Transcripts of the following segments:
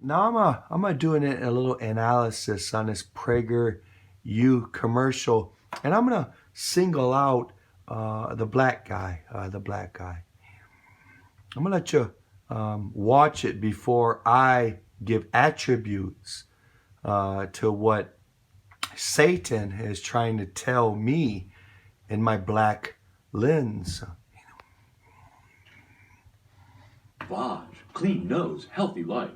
Now I'm doing a little analysis on this PragerU commercial, and I'm gonna single out the black guy. I'm gonna let you watch it before I give attributes to what Satan is trying to tell me in my black lens. Vaj, clean nose, healthy life.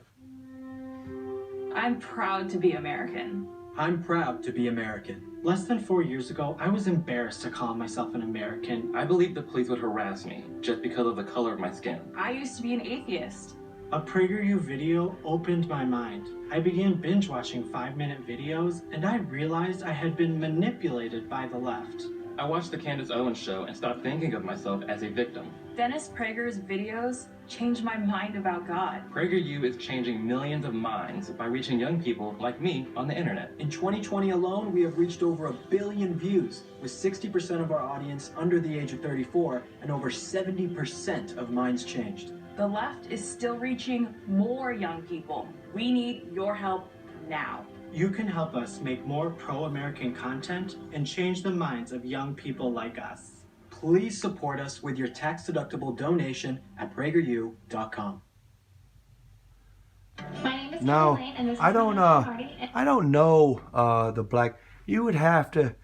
I'm proud to be American. I'm proud to be American. Less than 4 years ago, I was embarrassed to call myself an American. I believed the police would harass me just because of the color of my skin. I used to be an atheist. A PragerU video opened my mind. I began binge watching 5-minute videos, and I realized I had been manipulated by the left. I watched the Candace Owens show and stopped thinking of myself as a victim. Dennis Prager's videos changed my mind about God. PragerU is changing millions of minds by reaching young people like me on the internet. In 2020 alone, we have reached over 1 billion views, with 60% of our audience under the age of 34 and over 70% of minds changed. The left is still reaching more young people. We need your help now. You can help us make more pro-American content and change the minds of young people like us. Please support us with your tax-deductible donation at PragerU.com. My name is Now, Caroline, and this I is don't my party. I don't know the black. You would have to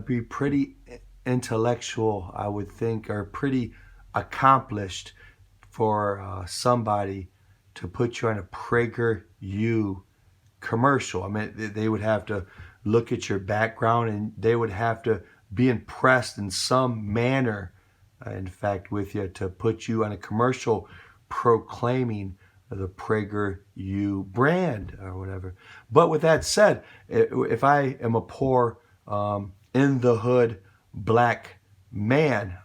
be pretty intellectual, I would think, or pretty accomplished for somebody to put you on a PragerU commercial. I mean, they would have to look at your background, and they would have to be impressed in some manner, in fact, with you to put you on a commercial proclaiming the PragerU brand or whatever. But with that said, if I am a poor, in the hood black man,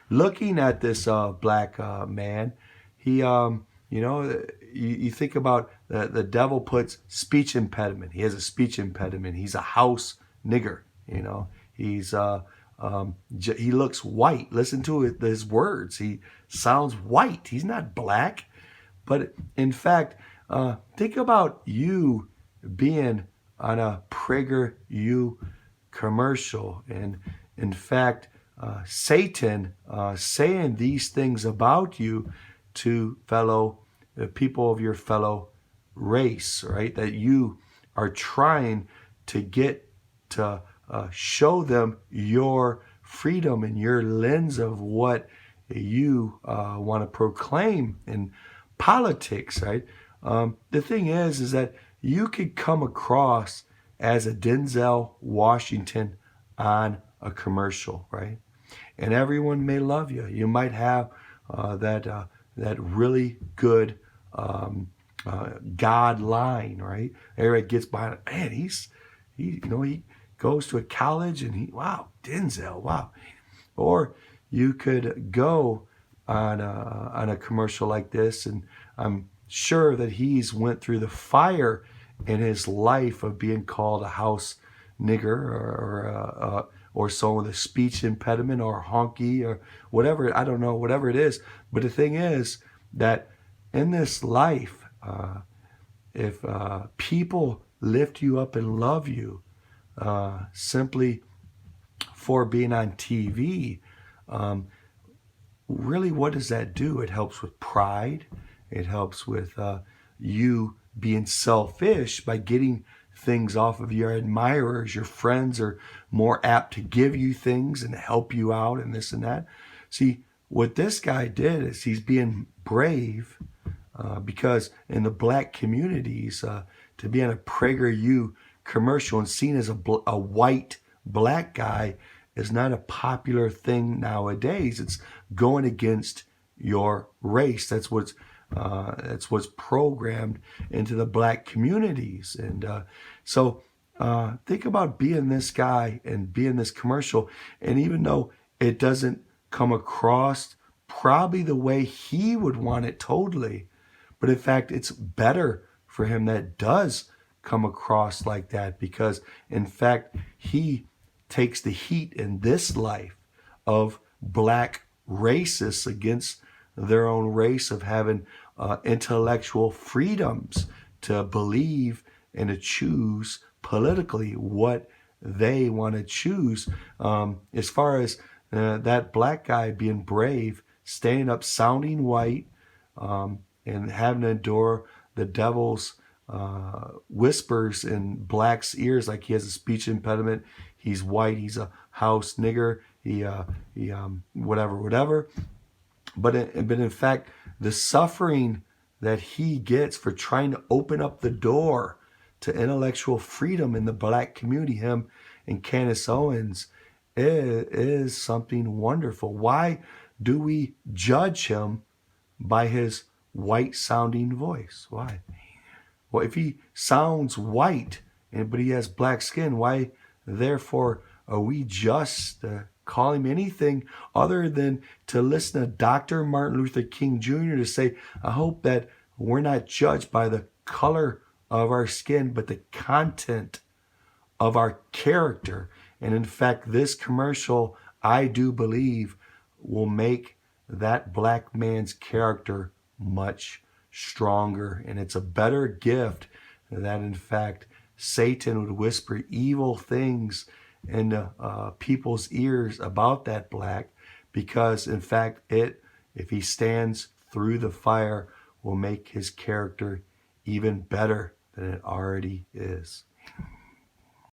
looking at this black man, he, you think about the devil puts speech impediment. He has a speech impediment. He's a house nigger, He's he looks white. Listen to his words. He sounds white. He's not black. But in fact, think about you being on a PragerU commercial. And in fact, Satan saying these things about you to fellow people of your fellow race, right? That you are trying to get to show them your freedom and your lens of what you want to proclaim in politics, right? The thing is that you could come across as a Denzel Washington on a commercial, right? And everyone may love you. You might have that really good God line, right? Everybody gets by it. Man, he goes to a college and wow, Denzel, wow. Or you could go on a commercial like this, and I'm sure that he's went through the fire in his life of being called a house nigger or someone with a speech impediment or honky or whatever. I don't know, whatever it is. But the thing is that in this life, if people lift you up and love you, simply for being on TV, really what does that do? It helps with pride. It helps with you being selfish by getting things off of your admirers. Your friends are more apt to give you things and help you out and this and that. See, what this guy did is he's being brave because in the black communities, to be on a PragerU commercial and seen as a white black guy is not a popular thing nowadays. It's going against your race. That's what's programmed into the black communities. And so think about being this guy and being this commercial. And even though it doesn't come across probably the way he would want it totally, but in fact, it's better for him that it does come across like that, because in fact, he takes the heat in this life of black racists against their own race of having intellectual freedoms to believe and to choose politically what they want to choose. As far as that black guy being brave, standing up, sounding white, and having to endure the devil's whispers in blacks' ears, like he has a speech impediment, he's white, he's a house nigger, he whatever. But in fact, the suffering that he gets for trying to open up the door to intellectual freedom in the black community, him and Candace Owens, is something wonderful. Why do we judge him by his white sounding voice? Why? Well, if he sounds white but he has black skin, why therefore are we just call him anything other than to listen to Dr. Martin Luther King Jr. to say, I hope that we're not judged by the color of our skin, but the content of our character. And in fact, this commercial, I do believe, will make that black man's character much stronger. And it's a better gift that, in fact, Satan would whisper evil things in people's ears about that black, because, in fact, if he stands through the fire, will make his character even better than it already is.